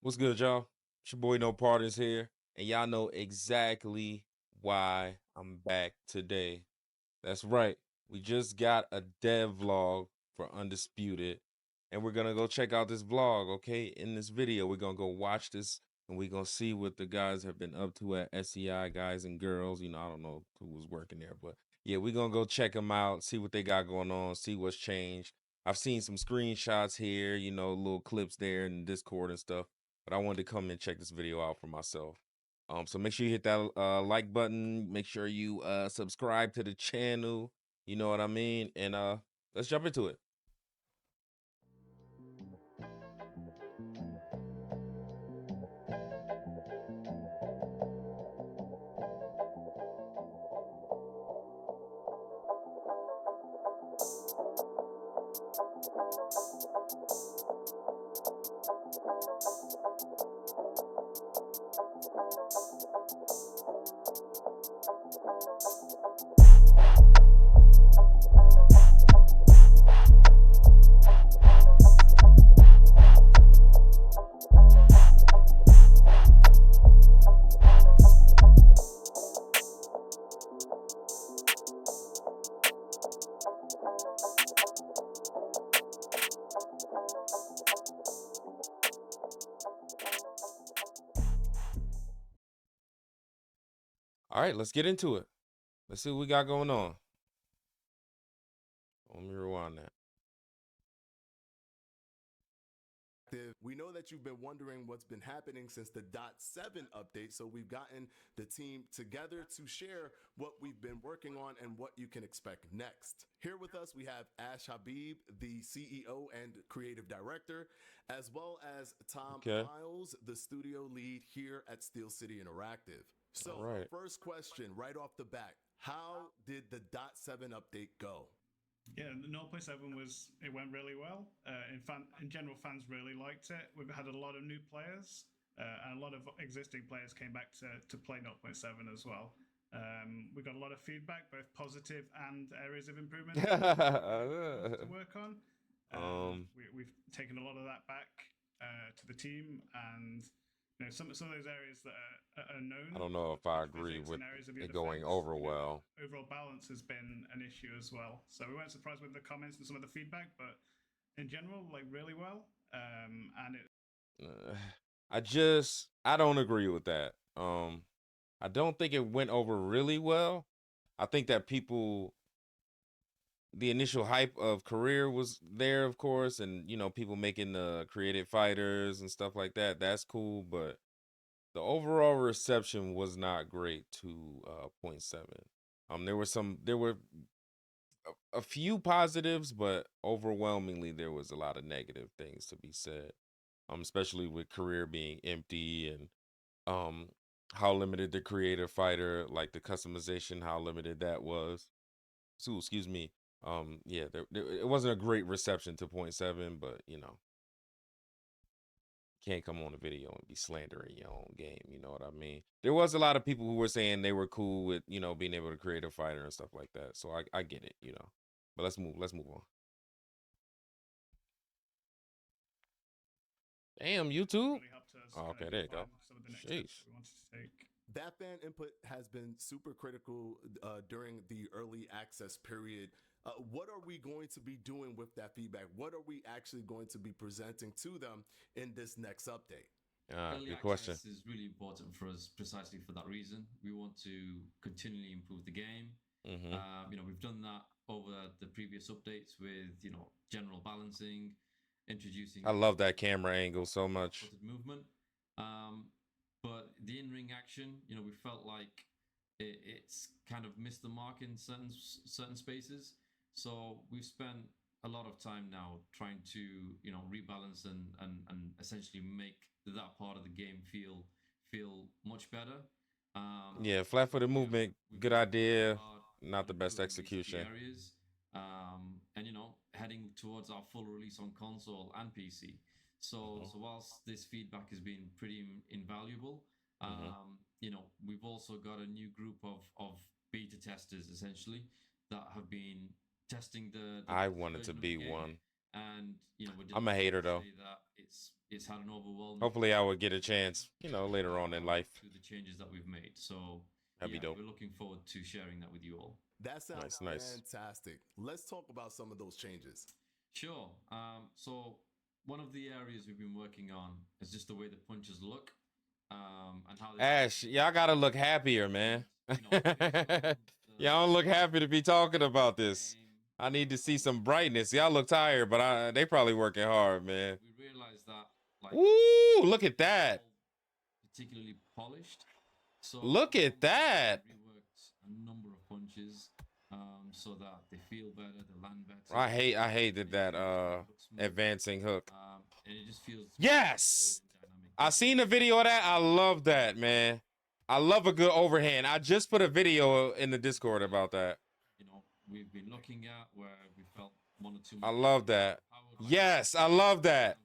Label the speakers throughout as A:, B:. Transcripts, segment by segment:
A: What's good, y'all? It's your boy No Partners here, and y'all know exactly why I'm back today. That's right. We just got a dev vlog for Undisputed, and we're gonna go check out this vlog, okay? In this video, we're gonna go watch this and we're gonna see what the guys have been up to at SEI, guys and girls. I don't know who was working there, but yeah, we're gonna go check them out, see what they got going on, see what's changed. I've seen some screenshots here, little clips there in Discord and stuff, but I wanted to come and check this video out for myself. So make sure you hit that like button. Make sure you subscribe to the channel. You know what I mean? And let's jump into it. All right, let's get into it. Let's see what we got going on. Let me rewind that.
B: We know that you've been wondering what's been happening since the .7 update, so we've gotten the team together to share what we've been working on and what you can expect next. Here with us, we have Ash Habib, the CEO and creative director, as well as Tom Miles, the studio lead here at Steel City Interactive. So, first question right off the bat, how did the .7 update go?
C: Yeah, the 0.7 went really well. In general, fans really liked it. We've had a lot of new players, and a lot of existing players came back to play 0.7 as well. We got a lot of feedback, both positive and areas of improvement to work on. We've taken a lot of that back to the team, and some of those areas that are known.
A: I don't know if I agree with it going over well.
C: Overall balance has been an issue as well. So we weren't surprised with the comments and some of the feedback, but in general, really well. And
A: I don't agree with that. I don't think it went over really well. I think that the initial hype of career was there, of course, and people making the creative fighters and stuff like that. That's cool, but the overall reception was not great to 0.7. There were a few positives, but overwhelmingly there was a lot of negative things to be said. Especially with career being empty and how limited the creative fighter, like the customization, how limited that was. So, excuse me. Yeah, it wasn't a great reception to 0.7, but can't come on a video and be slandering your own game. You know what I mean? There was a lot of people who were saying they were cool with being able to create a fighter and stuff like that. So I get it. But let's move on. Damn, YouTube.
C: Really helped us.
A: Okay, there you go.
C: Some of the next steps we wanted to take.
B: That fan input has been super critical during the early access period. What are we going to be doing with that feedback? What are we actually going to be presenting to them in this next update?
A: Good question.
D: This is really important for us precisely for that reason. We want to continually improve the game. We've done that over the previous updates with, general balancing, introducing.
A: I love that camera angle so much.
D: Movement. But the in-ring action, we felt like it's kind of missed the mark in certain spaces. So we've spent a lot of time now trying to, rebalance and essentially make that part of the game feel much better.
A: Yeah, flat-footed movement, good idea, not the best execution.
D: Areas, and heading towards our full release on console and PC. So whilst this feedback has been pretty invaluable, we've also got a new group of beta testers essentially that have been testing the
A: I wanted to be one.
D: And
A: I'm a hater though.
D: That it's it's had an overwhelming.
A: Hopefully, I would get a chance, you know, later on in life.
D: Through the changes that we've made. So
A: That'd be dope.
D: we're looking forward to sharing that with you all.
B: That sounds
A: Nice.
B: fantastic. Let's talk about some of those changes.
D: Sure. So one of the areas we've been working on is just the way the punches look, and how they
A: Ash, y'all gotta look happier, man.
D: you know,
A: Y'all don't look happy to be talking about this. I need to see some brightness. Y'all look tired, but they probably working hard, man.
D: we realized that, like,
A: Ooh, look at that.
D: particularly polished. So
A: Look at that.
D: reworked a number of punches, so that they feel better, they land better.
A: I hated that advancing hook.
D: And it just feels
A: Yes.
D: dynamic.
A: I seen the video of that. I love that, man. I love a good overhand. I just put a video in the Discord about that.
D: You know, we've been looking at where we felt one or two.
A: I love that. Yes, I love that.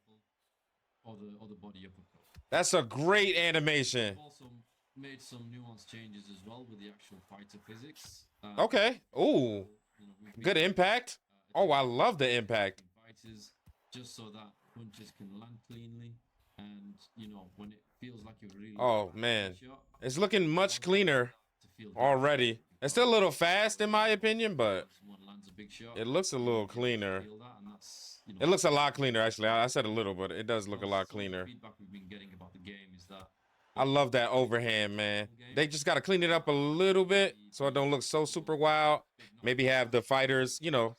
D: Or the body uppercut.
A: That's a great animation.
D: We've also made some nuanced changes as well with the actual fighter physics.
A: Okay. Ooh,
D: You know,
A: good impact. Oh, I love the impact.
D: Fighters, just so that punches can land cleanly, and you know, when it feels like you've really.
A: Oh man,
D: shot,
A: it's looking much cleaner
D: to feel
A: already. It's still a little fast in my opinion, but
D: someone lands a big shot,
A: it looks a little cleaner.
D: feel that, and that's, you know,
A: It looks a lot cleaner, actually. I said a little, but it does look a lot
D: some of the
A: cleaner.
D: feedback we've been getting about the game is that
A: I love that overhand, man. They just got to clean it up a little bit so it don't look so super wild. Maybe have the fighters, you know,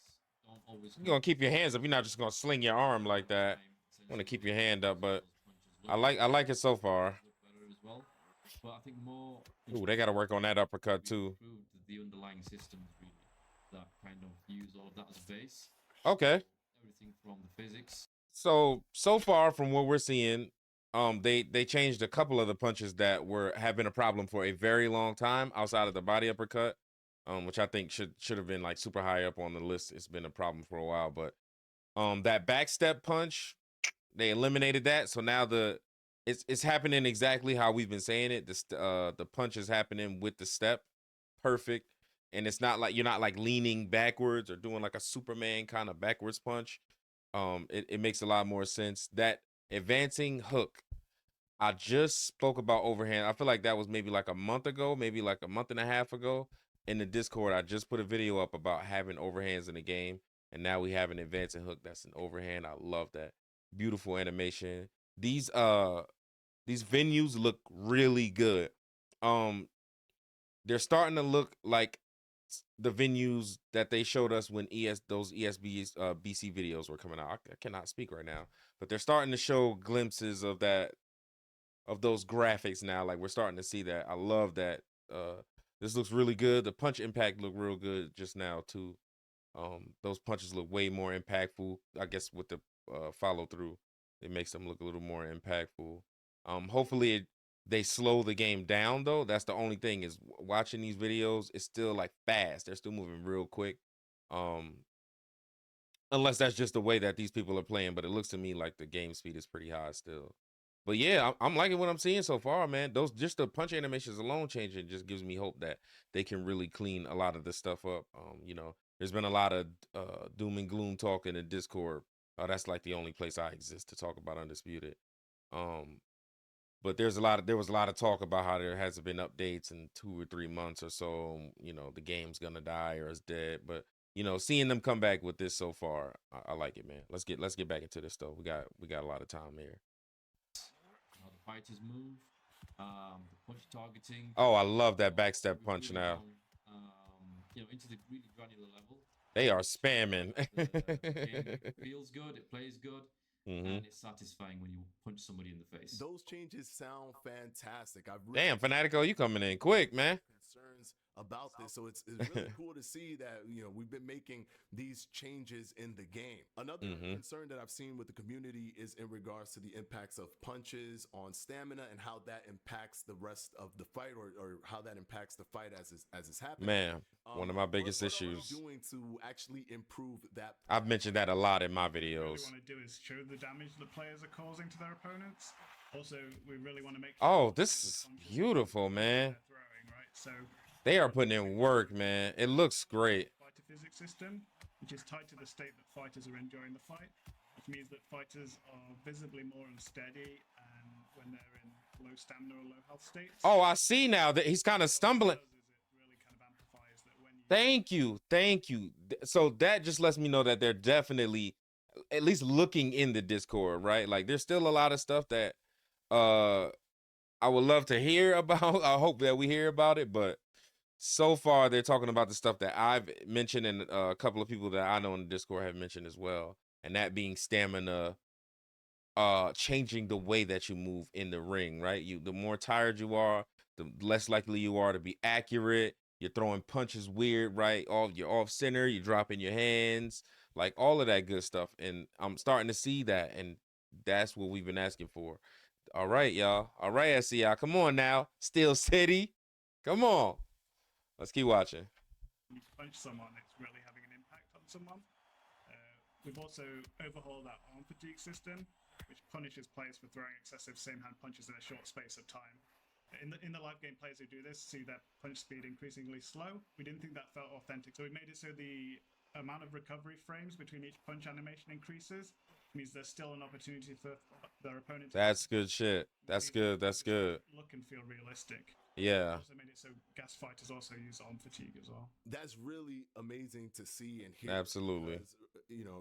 A: you're going to keep your hands up. You're not just going to sling your arm like that. You want to keep your hand up, but I like it so far.
D: But I think more.
A: Ooh, they got to work on that uppercut too.
D: Improved the underlying systems really that kind of use all of that as base.
A: Okay.
D: Everything from the physics.
A: So far from what we're seeing, they changed a couple of the punches that have been a problem for a very long time outside of the body uppercut, which I think should have been like super high up on the list. It's been a problem for a while, but that backstep punch, they eliminated that. So now it's happening exactly how we've been saying it. The punch is happening with the step, perfect, and it's not like you're not like leaning backwards or doing like a Superman kind of backwards punch. It makes a lot more sense. That advancing hook, I just spoke about overhand. I feel like that was maybe like a month ago, maybe like a month and a half ago in the Discord. I just put a video up about having overhands in the game, and now we have an advancing hook that's an overhand. I love that. Beautiful animation. These venues look really good. They're starting to look like the venues that they showed us when those ESB BC videos were coming out. I cannot speak right now, but they're starting to show glimpses of those graphics now. Like we're starting to see that. I love that. This looks really good. The punch impact looked real good just now too. Those punches look way more impactful. I guess with the follow through, it makes them look a little more impactful. Hopefully they slow the game down though. That's the only thing is watching these videos. It's still like fast. They're still moving real quick. Unless that's just the way that these people are playing, but it looks to me like the game speed is pretty high still. But yeah, I'm liking what I'm seeing so far, man. Those just the punch animations alone changing just gives me hope that they can really clean a lot of this stuff up. You know, there's been a lot of doom and gloom talk in the Discord. That's like the only place I exist to talk about Undisputed. But there was a lot of talk about how there hasn't been updates in 2 or 3 months or so. You know, the game's gonna die or it's dead. But you know, seeing them come back with this so far, I like it, man. Let's get back into this stuff. We got a lot of time here.
D: How the fighters move, the punch targeting.
A: Oh, I love that backstep punch now.
D: You know, into the really granular level.
A: They are spamming.
D: It feels good. It plays good.
A: Mm-hmm.
D: And it's satisfying when you punch somebody in the face.
B: Those changes sound fantastic.
A: Damn, Fanatico, you coming in quick, man.
B: Concerns about this, so it's really cool to see that, you know, we've been making these changes in the game. Another concern that I've seen with the community is in regards to the impacts of punches on stamina and how that impacts the rest of the fight, or how that impacts the fight as it's happening.
A: Man, one of my biggest issues.
B: What are we doing to actually improve that?
A: I've mentioned that a lot in my videos.
C: What we really want to do is show the damage that players are causing to their opponents. Also, we really want to make sure.
A: Oh, this is beautiful, man.
C: Throwing, right? So
A: they are putting in work, man. It looks great.
C: Fighter physics system, which is tied to the state that fighters are enjoying the fight. which means that fighters are visibly more unsteady and when they're in low stamina or low health states.
A: Oh, I see now that he's kind of stumbling.
C: What it does is it really kind of amplifies that when you.
A: Thank you. So that just lets me know that they're definitely at least looking in the Discord, right? Like there's still a lot of stuff that I would love to hear about. I hope that we hear about it, but so far they're talking about the stuff that I've mentioned and a couple of people that I know in the Discord have mentioned as well, and that being stamina, changing the way that you move in the ring, right? The more tired you are, the less likely you are to be accurate. You're throwing punches weird, right? You're off center, you're dropping your hands, like all of that good stuff. And I'm starting to see that, and that's what we've been asking for. All right, y'all. All right, SCI. Come on now. Steel City. Come on. Let's keep watching.
C: You punch someone, it's really having an impact on someone. We've also overhauled our arm fatigue system, which punishes players for throwing excessive same-hand punches in a short space of time. In the live game, players who do this see their punch speed increasingly slow. We didn't think that felt authentic, so we made it so the amount of recovery frames between each punch animation increases. It means there's still an opportunity for their opponent to.
A: That's good shit. That's good. That's good.
C: Look and feel realistic.
A: Yeah.
C: Also made it so gas fighters also use arm fatigue as well.
B: That's really amazing to see and hear.
A: Absolutely.
B: Because,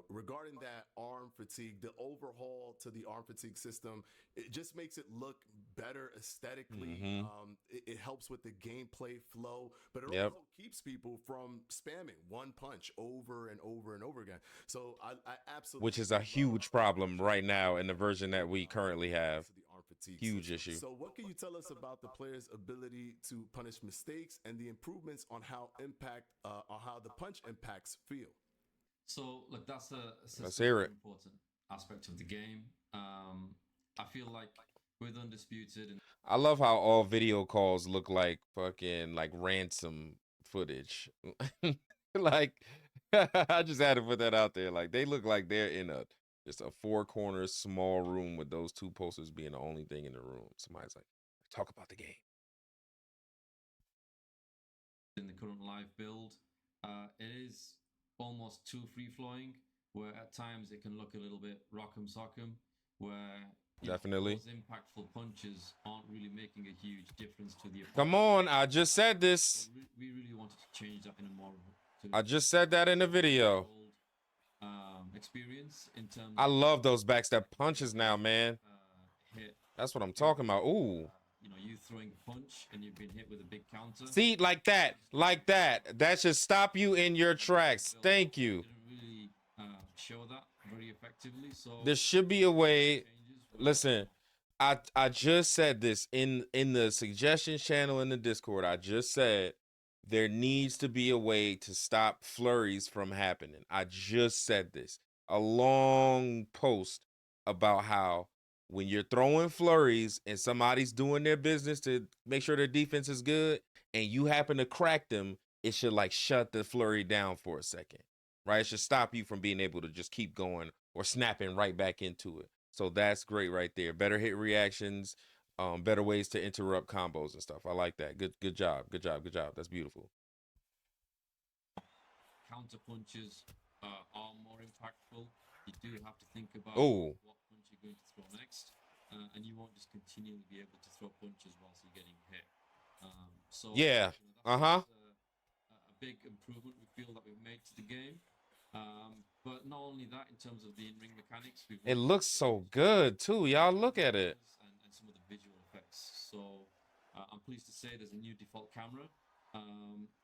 B: regarding that arm fatigue, the overhaul to the arm fatigue system, it just makes it look better aesthetically. It helps with the gameplay flow, but it also keeps people from spamming one punch over and over and over again. So I absolutely,
A: which is a huge problem right now in the version that we currently have. Huge issue.
B: So what can you tell us about the player's ability to punish mistakes and the improvements on how the punch impacts feel?
D: So look, that's
A: Let's hear it.
D: Important aspect of the game. I feel like with Undisputed, and
A: I love how all video calls look like fucking like ransom footage. Like I just had to put that out there. Like they look like they're in just a four-corner small room with those two posters being the only thing in the room. Somebody's like, talk about the game.
D: In the current live build, it is almost too free-flowing, where at times it can look a little bit rock'em sock'em, where
A: definitely
D: those impactful punches aren't really making a huge difference to the opponent.
A: Come on, I just said this.
D: So we really wanted to change that in a more.
A: I just said that in the video.
D: Experience in terms.
A: I love those backstep punches now, man.
D: Hit.
A: That's what I'm talking about. Ooh.
D: You throwing a punch and you've been hit with a big counter.
A: See, like that. That should stop you in your tracks. Thank you.
D: Didn't really show that very effectively. So
A: there should be a way. Listen, I just said this in the suggestions channel in the Discord. I just said there needs to be a way to stop flurries from happening. I just said this. A long post about how when you're throwing flurries and somebody's doing their business to make sure their defense is good and you happen to crack them, it should like shut the flurry down for a second, right? It should stop you from being able to just keep going or snapping right back into it. So that's great right there. Better hit reactions, better ways to interrupt combos and stuff. I like that. Good job. That's beautiful.
D: Counter punches are more impactful. You do have to think about
A: what
D: punch you're going to throw next, and you won't just continually be able to throw punches whilst you're getting hit.
A: Yeah,
D: that's a big improvement we feel that we've made to the game. But not only that, in terms of the in-ring mechanics,
A: it looks so good too. Y'all look at it.
D: And some of the visual effects. So I'm pleased to say there's a new default camera,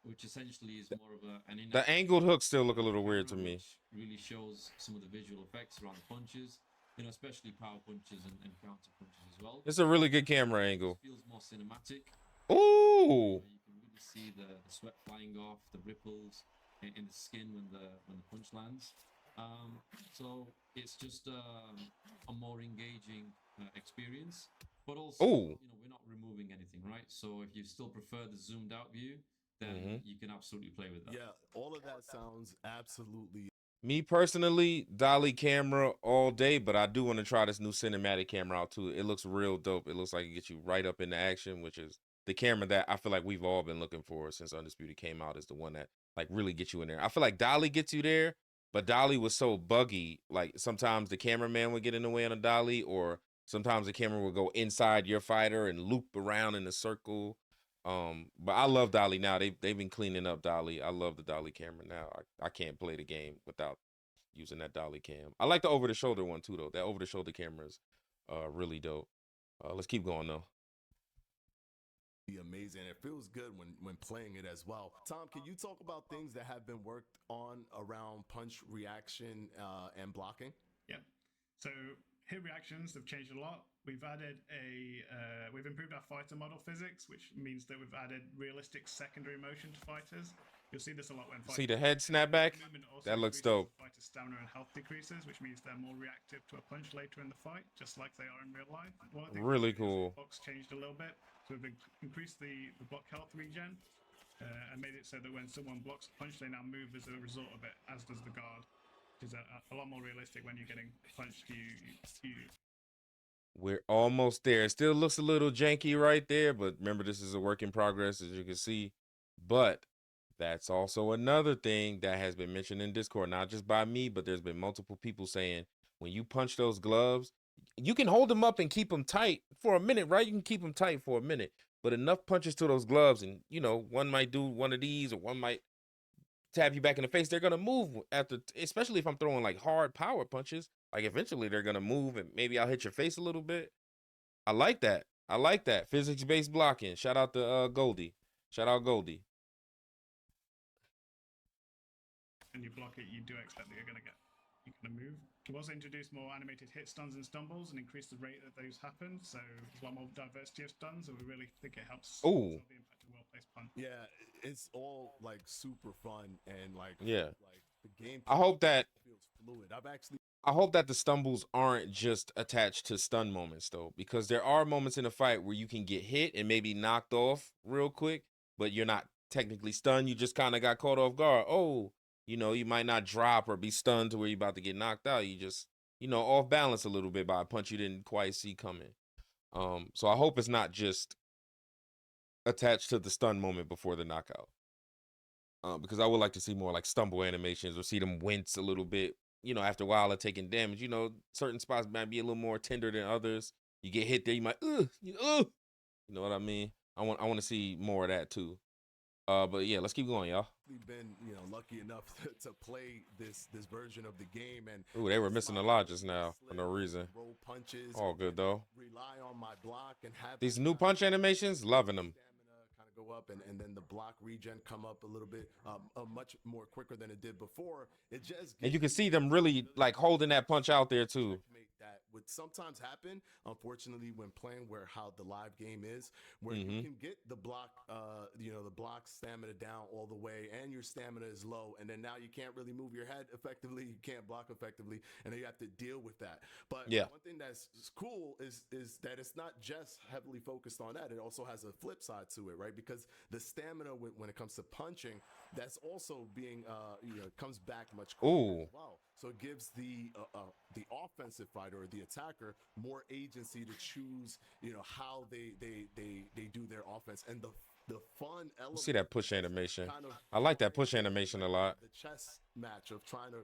D: which essentially is more of an
A: the angled hooks still look a little weird to me.
D: Really shows some of the visual effects around the punches, especially power punches and counter punches as well.
A: It's a really good camera angle.
D: It feels more cinematic.
A: Ooh.
D: You can really see the sweat flying off, the ripples in the skin when the punch lands. So it's just a more engaging experience, but also we're not removing anything, right? So if you still prefer the zoomed out view, then you can absolutely play with that.
B: Yeah, all of that sounds absolutely.
A: Me personally, dolly camera all day, but I do want to try this new cinematic camera out too. It looks real dope. It looks like it gets you right up into action, which is the camera that I feel like we've all been looking for since Undisputed came out, is the one that like really gets you in there. I feel like dolly gets you there, but dolly was so buggy. Like sometimes the cameraman would get in the way on a dolly, or sometimes the camera would go inside your fighter and loop around in a circle. But I love dolly now. They've been cleaning up dolly. I love the dolly camera now. I can't play the game without using that dolly cam. I like the over the shoulder one too though. That over the shoulder camera is really dope. Let's keep going though.
B: Be amazing. It feels good when playing it as well. Tom, can you talk about things that have been worked on around punch reaction and blocking?
C: Yeah. So hit reactions have changed a lot. We've improved our fighter model physics, which means that we've added realistic secondary motion to fighters. You'll see this a lot when
A: See the head snapback? That looks dope.
C: Fighter stamina and health decreases, which means they're more reactive to a punch later in the fight, just like they are in real life.
A: Really cool.
C: Box changed a little bit, so we've increased the block health regen and made it so that when someone blocks a punch, they now move as a result of it, as does the guard, which is a lot more realistic when you're getting punched.
A: We're almost there. It still looks a little janky right there, but remember, this is a work in progress, as you can see. But that's also another thing that has been mentioned in Discord, not just by me, but there's been multiple people saying when you punch those gloves, you can hold them up and keep them tight for a minute, right? You can keep them tight for a minute, but enough punches to those gloves, and one might do one of these, or one might tap you back in the face. They're gonna move after, especially if I'm throwing like hard power punches. Like eventually they're gonna move, and maybe I'll hit your face a little bit. I like that. I like that physics-based blocking. Shout out to Goldie. Shout out Goldie.
C: And you block it, you do expect that you're gonna move. We've also introduced more animated hit stuns and stumbles and increased the rate that those happen. So there's a lot more diversity of stuns, and we really think it helps
A: Ooh.
C: absorb the impact of well-placed punch.
B: Yeah, it's all like super fun and like
A: Yeah.
B: like the game.
A: I hope that
B: feels fluid.
A: I hope that the stumbles aren't just attached to stun moments though, because there are moments in a fight where you can get hit and maybe knocked off real quick, but you're not technically stunned. You just kind of got caught off guard. Oh, you might not drop or be stunned to where you're about to get knocked out. You just, off balance a little bit by a punch you didn't quite see coming. So I hope it's not just attached to the stun moment before the knockout. Because I would like to see more like stumble animations, or see them wince a little bit, after a while of taking damage. Certain spots might be a little more tender than others. You get hit there, you might, you know what I mean? I want to see more of that too. But yeah, let's keep going, y'all.
B: We've been, lucky enough to play this version of the game, and
A: Ooh, they were missing a lot just now for no reason.
B: Roll punches.
A: All good though.
B: Rely on my block and have
A: These new punch animations, loving them.
B: Kind of go up, and then the block regen come up a little bit, much more quicker than it did before. It just
A: and you can see them really like holding that punch out there too.
B: That would sometimes happen, unfortunately, when playing how the live game is, where you can get the block, the block stamina down all the way, and your stamina is low, and then now you can't really move your head effectively, you can't block effectively, and then you have to deal with that. But one thing that's cool is that it's not just heavily focused on that; it also has a flip side to it, right? Because the stamina when it comes to punching, that's also being comes back much quicker as well. So it gives the offensive fighter or the attacker more agency to choose, how they do their offense, and the fun element.
A: See that push animation? I like that push animation a lot.
B: The chess match of trying to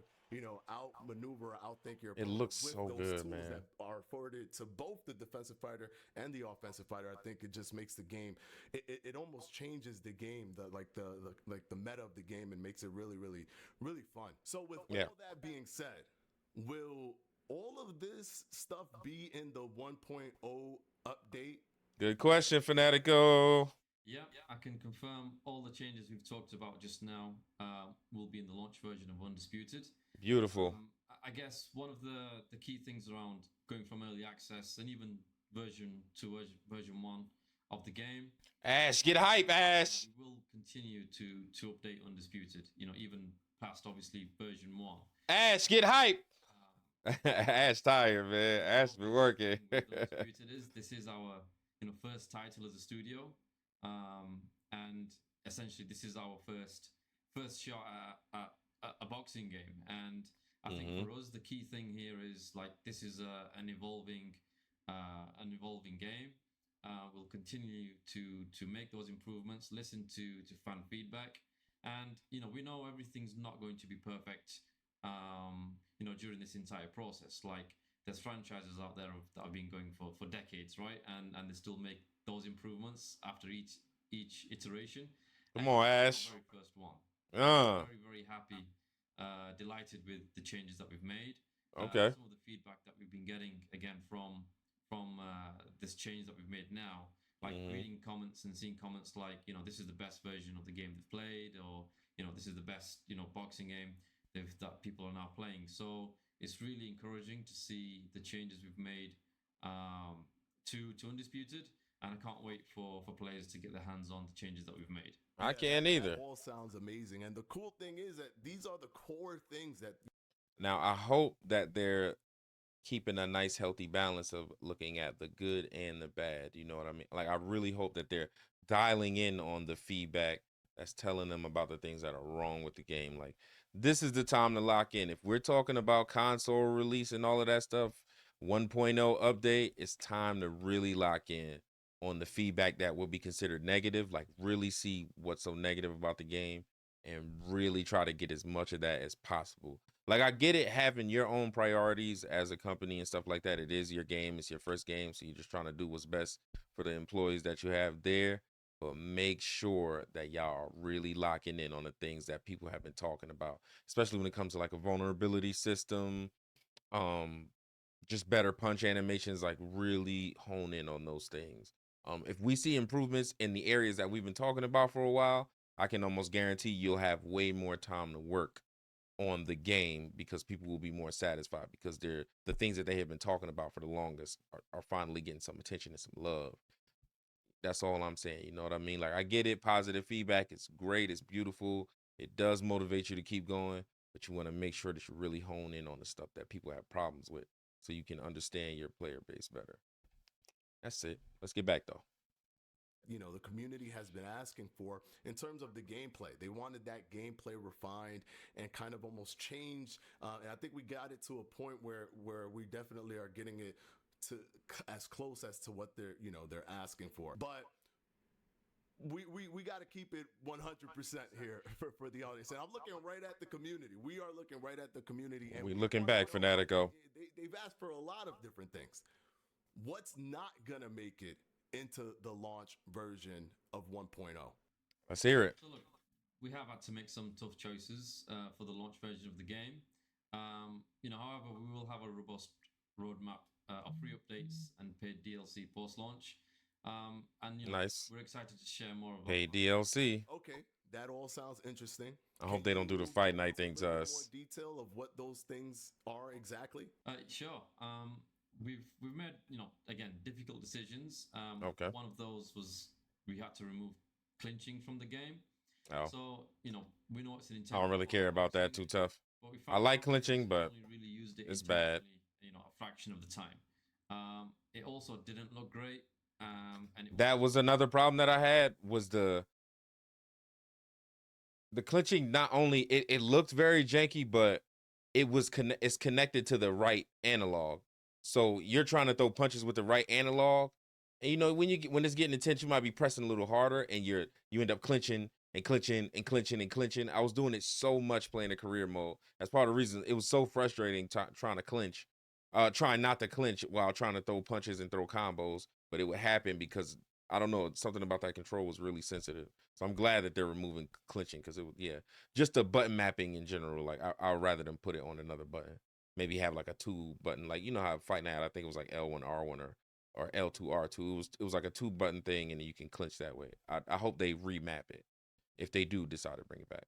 B: outmaneuver, outthink your
A: opponent. It looks so good, man.
B: That are afforded to both the defensive fighter and the offensive fighter. I think it just makes the game. It almost changes the game, the meta of the game, and makes it really, really, really fun. So with all that being said, will all of this stuff be in the 1.0 update?
A: Good question, Fanatico.
D: Yeah, I can confirm all the changes we've talked about just now will be in the launch version of Undisputed.
A: Beautiful.
D: I guess one of the key things around going from early access and even version 2, version 1 of the game.
A: Ash, get hype, Ash.
D: We will continue to update Undisputed, even past, obviously, version 1.
A: Ash, get hype. Ash tired, man. Ash been working.
D: This is our first title as a studio. And essentially this is our first shot at a boxing game, and I think for us the key thing here is this is an evolving game. We'll continue to make those improvements, listen to fan feedback, and we know everything's not going to be perfect during this entire process. Like there's franchises out there that have been going for decades, right? And they still make those improvements after each iteration.
A: Come
D: And
A: on,
D: this is our
A: Ash.
D: very first one.
A: Uh,
D: Very happy, delighted with the changes that we've made.
A: okay.
D: Some of the feedback that we've been getting again from this change that we've made now, like
A: Mm-hmm.
D: reading comments and seeing comments like, this is the best version of the game they've played, or this is the best boxing game that people are now playing. So it's really encouraging to see the changes we've made to Undisputed, and I can't wait for players to get their hands on the changes that we've made.
A: I
B: Yeah,
A: can't
B: that
A: either.
B: all sounds amazing. And the cool thing is that these are the core things that
A: Now, I hope that they're keeping a nice, healthy balance of looking at the good and the bad. You know what I mean? Like, I really hope that they're dialing in on the feedback that's telling them about the things that are wrong with the game. Like, this is the time to lock in. If we're talking about console release and all of that stuff, 1.0 update, it's time to really lock in on the feedback that will be considered negative. Like, really see what's so negative about the game and really try to get as much of that as possible. Like, I get it having your own priorities as a company and stuff like that. It is your game, it's your first game, so you're just trying to do what's best for the employees that you have there. But make sure that y'all are really locking in on the things that people have been talking about, especially when it comes to like a vulnerability system, um, just better punch animations, like really hone in on those things. If we see improvements in the areas that we've been talking about for a while, I can almost guarantee you'll have way more time to work on the game because people will be more satisfied because they're the things that they have been talking about for the longest are finally getting some attention and some love. That's all I'm saying. You know what I mean? Like, I get it. Positive feedback. It's great. It's beautiful. It does motivate you to keep going, but you want to make sure that you really hone in on the stuff that people have problems with so you can understand your player base better. That's it. Let's get back though.
B: the community has been asking for in terms of the gameplay. They wanted that gameplay refined and kind of almost changed. And I think we got it to a point where we definitely are getting it to as close as to what they're asking for. But we got to keep it 100% here for the audience. And I'm looking right at the community. We are looking right at the community. And
A: We
B: we
A: looking
B: want to
A: back,
B: know,
A: Fanatico.
B: they've asked for a lot of different things. What's not going to make it into the launch version of 1.0?
A: Let's hear it.
D: So look, we have had to make some tough choices for the launch version of the game. However, we will have a robust roadmap of free updates and paid DLC post-launch.
A: Nice.
D: We're excited to share more of
A: Hey,
D: those.
A: DLC.
B: Okay, that all sounds interesting.
A: I hope they don't do the fight night thing to
B: More
A: us.
B: detail of what those things are exactly.
D: Sure. We've made again difficult decisions.
A: Okay.
D: One of those was we had to remove clinching from the game.
A: Oh,
D: So we know it's an
A: I don't really care about that too tough.
D: But we
A: I like clinching, but
D: only really used it
A: it's bad.
D: a fraction of the time. It also didn't look great. And
A: That was another problem that I had was the clinching. Not only it looked very janky, but it's connected to the right analog. So you're trying to throw punches with the right analog, and when it's getting intense, you might be pressing a little harder, and you end up clinching and clinching and clinching and clinching. I was doing it so much playing the career mode. That's part of the reason it was so frustrating trying to clinch, trying not to clinch while trying to throw punches and throw combos. But it would happen because I don't know, something about that control was really sensitive. So I'm glad that they're removing clinching because just the button mapping in general. Like I'd rather them put it on another button. Maybe have like a 2 button, like how Fight Night, I think it was like L1 R1 or L2 R2. It was like a 2 button thing, and you can clinch that way. I hope they remap it if they do decide to bring it back.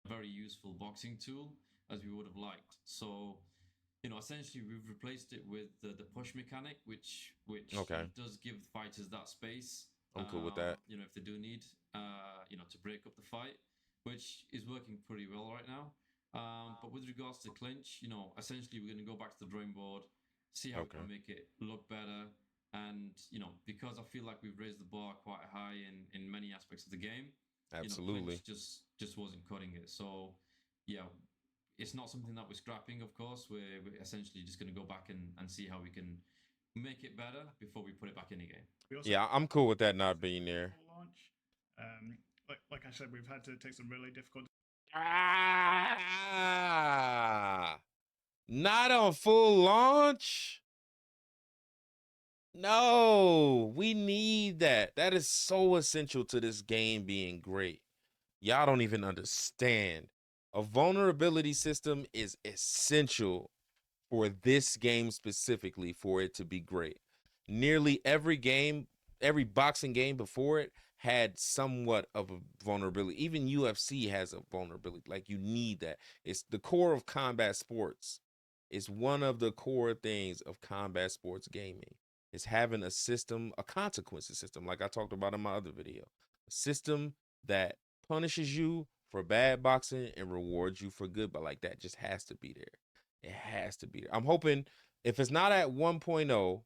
D: Very useful boxing tool as we would have liked. So, essentially we've replaced it with the push mechanic, which
A: Okay.
D: does give fighters that space.
A: I'm cool with that.
D: If they do need, to break up the fight, which is working pretty well right now. But with regards to clinch, essentially we're going to go back to the drawing board, see how we
A: Okay.
D: can make it look better. And, because I feel like we've raised the bar quite high in many aspects of the game,
A: Absolutely.
D: clinch just wasn't cutting it. So, yeah, it's not something that we're scrapping, of course. We're essentially just going to go back and see how we can make it better before we put it back in again.
A: Yeah, I'm cool with that not being there.
C: Launch. like I said, we've had to take some really difficult.
A: Not on full launch. No, we need that. That is so essential to this game being great. Y'all don't even understand. A vulnerability system is essential for this game specifically for it to be great. Nearly every game, every boxing game before it had somewhat of a vulnerability. Even UFC has a vulnerability. Like, you need that. It's the core of combat sports. It's one of the core things of combat sports gaming. It's having a system, a consequences system, like I talked about in my other video. A system that punishes you for bad boxing and rewards you for good, but like that just has to be there. It has to be there. I'm hoping if it's not at 1.0,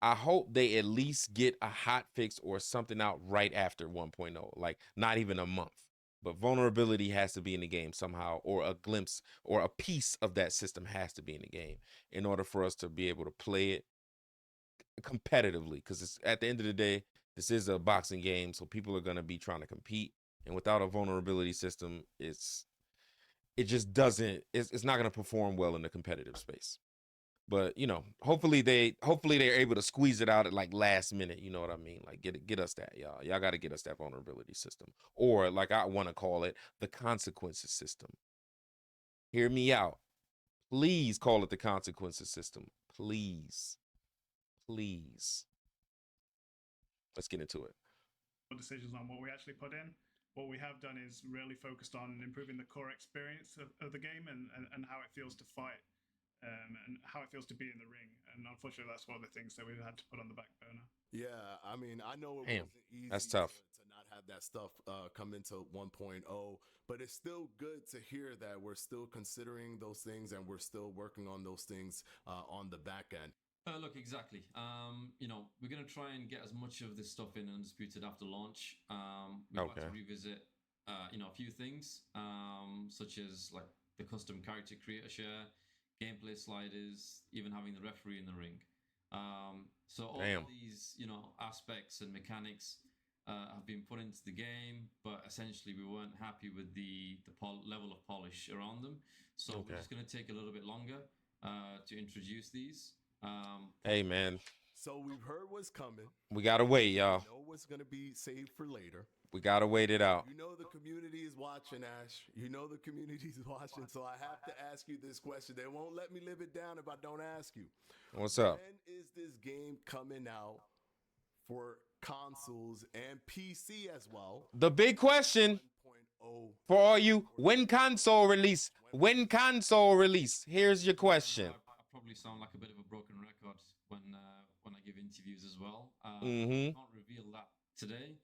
A: I hope they at least get a hot fix or something out right after 1.0, like not even a month. But vulnerability has to be in the game somehow, or a glimpse or a piece of that system has to be in the game in order for us to be able to play it competitively. Because it's at the end of the day, this is a boxing game, so people are going to be trying to compete. And without a vulnerability system, it just doesn't. It's not going to perform well in the competitive space. But you know, hopefully they're able to squeeze it out at like last minute. You know what I mean? Like get us that, y'all. Y'all got to get us that vulnerability system, or like I want to call it, the consequences system. Hear me out. Please call it the consequences system. Please, please. Let's get into it.
C: Decisions on what we actually put in. What we have done is really focused on improving the core experience of the game and how it feels to fight. And how it feels to be in the ring. And unfortunately, that's one of the things that we've had to put on the back burner.
B: Yeah, I mean, I know it
A: Damn,
B: wasn't easy
A: that's tough.
B: to not have that stuff come into 1.0, but it's still good to hear that we're still considering those things and we're still working on those things on the back end.
D: Look, exactly. You know, we're going to try and get as much of this stuff in Undisputed after launch. We've got to revisit, you know, a few things, such as like the custom character creator share, gameplay sliders, even having the referee in the ring. So all of these, you know, aspects and mechanics have been put into the game, but essentially we weren't happy with the level of polish around them. So we're just going to take a little bit longer to introduce these.
A: Hey, man.
B: So we've heard what's coming.
A: We gotta wait, y'all.
B: We know what's gonna be saved for later.
A: We gotta wait it out.
B: You know the community is watching, Ash. You know the community is watching, so I have to ask you this question. They won't let me live it down if I don't ask you.
A: What's up?
B: When is this game coming out for consoles and PC as well?
A: The big question
B: 1.0
A: for all you, when console release? When console release? Here's your question.
D: I probably sound like a bit of a broken record when I give interviews as well. I can't reveal that today,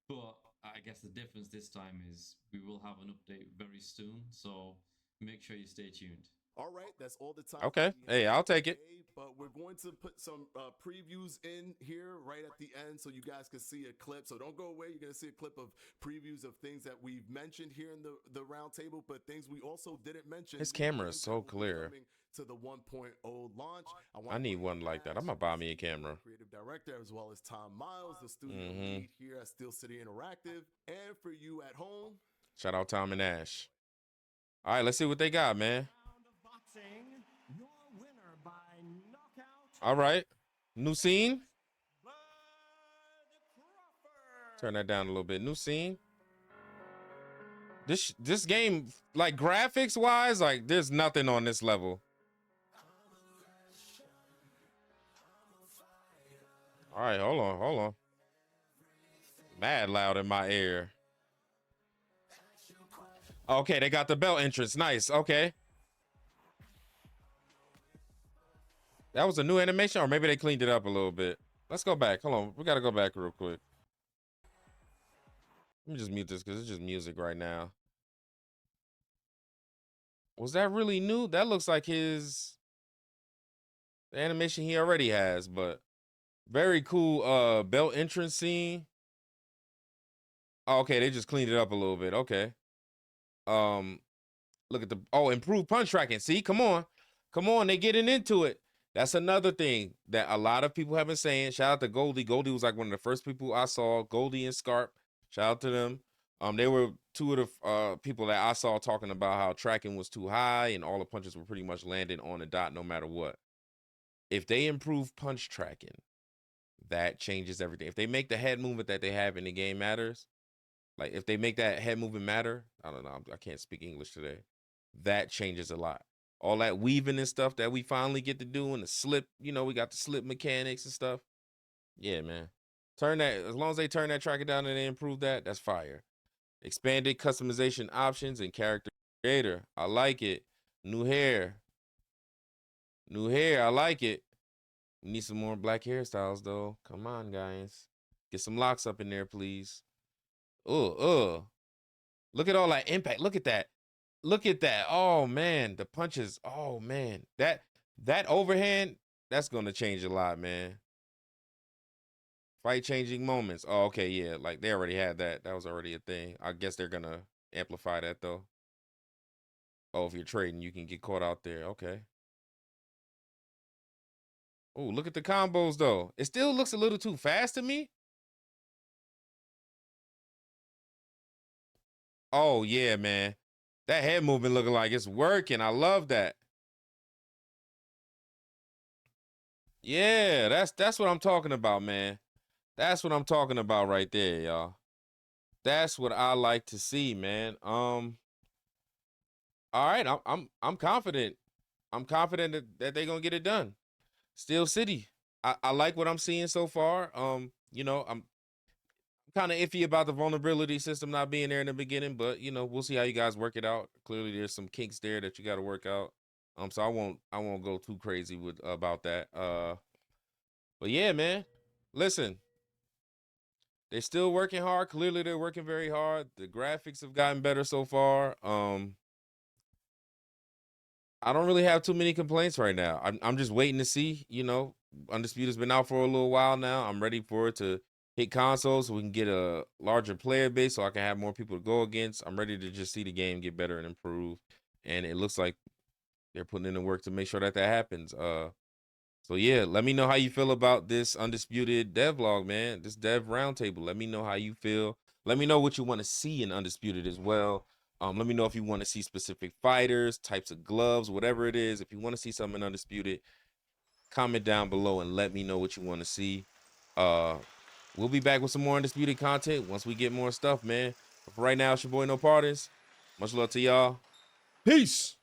D: but I guess the difference this time is we will have an update very soon. So make sure you stay tuned.
B: All right, that's all the time.
A: Okay. Hey, I'll take it.
B: But we're going to put some previews in here right at the end so you guys can see a clip. So don't go away. You're going to see a clip of previews of things that we've mentioned here in the roundtable, but things we also didn't mention.
A: His camera is so clear.
B: To the 1.0 launch.
A: I need one like that. I'm going to buy me a camera.
B: Creative director, as well as Tom Miles, the studio lead here at Steel City Interactive. And for you at home,
A: shout out Tom and Ash. All right, let's see what they got, man. All right. New scene. Turn that down a little bit. New scene. This game, like graphics wise, like there's nothing on this level. All right, hold on. Mad loud in my ear. Okay, they got the belt entrance. Nice. Okay. That was a new animation, or maybe they cleaned it up a little bit. Let's go back. Hold on. We got to go back real quick. Let me just mute this because it's just music right now. Was that really new? That looks like the animation he already has, but very cool belt entrance scene. Oh, okay, they just cleaned it up a little bit. Okay. Look at the improved punch tracking. See, come on, they getting into it. That's another thing that a lot of people have been saying. Shout out to Goldie. Goldie was like one of the first people I saw. Goldie and Scarp Shout out to them. They were two of the people that I saw talking about how tracking was too high and all the punches were pretty much landing on the dot no matter what. If they improve punch tracking, that changes everything. If they make the head movement that they have in the game matters, like if they make that head movement matter, I don't know, I can't speak English today. That changes a lot. All that weaving and stuff that we finally get to do and the slip, you know, we got the slip mechanics and stuff. Yeah, man. Turn that, as long as they turn that tracker down and they improve that, that's fire. Expanded customization options and character creator. I like it. New hair. New hair. I like it. We need some more black hairstyles though. Come on, guys. Get some locks up in there, please. Look at all that impact. Look at that. Look at that. Oh man, the punches. Oh man. That overhand, that's gonna change a lot, man. Fight changing moments. Oh, okay, yeah. Like they already had that. That was already a thing. I guess they're gonna amplify that though. Oh, if you're trading, you can get caught out there. Okay. Oh, look at the combos though. It still looks a little too fast to me. Oh yeah, man. That head movement looking like it's working. I love that. Yeah, that's what I'm talking about, man. That's what I'm talking about right there, y'all. That's what I like to see, man. All right, I'm confident. I'm confident that they're gonna get it done. Steel City. I like what I'm seeing so far. You know, I'm kind of iffy about the vulnerability system not being there in the beginning, but you know, we'll see how you guys work it out. Clearly, there's some kinks there that you got to work out. So I won't go too crazy with about that. But yeah, man. Listen, they're still working hard. Clearly, they're working very hard. The graphics have gotten better so far. I don't really have too many complaints right now. I'm just waiting to see. You know, Undisputed's been out for a little while now. I'm ready for it to hit consoles so we can get a larger player base so I can have more people to go against. I'm ready to just see the game get better and improve. And it looks like they're putting in the work to make sure that happens. So yeah, let me know how you feel about this Undisputed devlog, man. This dev roundtable. Let me know how you feel. Let me know what you want to see in Undisputed as well. Let me know if you want to see specific fighters, types of gloves, whatever it is. If you want to see something in Undisputed, comment down below and let me know what you want to see. We'll be back with some more Undisputed content once we get more stuff, man. But for right now, it's your boy No Parters. Much love to y'all. Peace.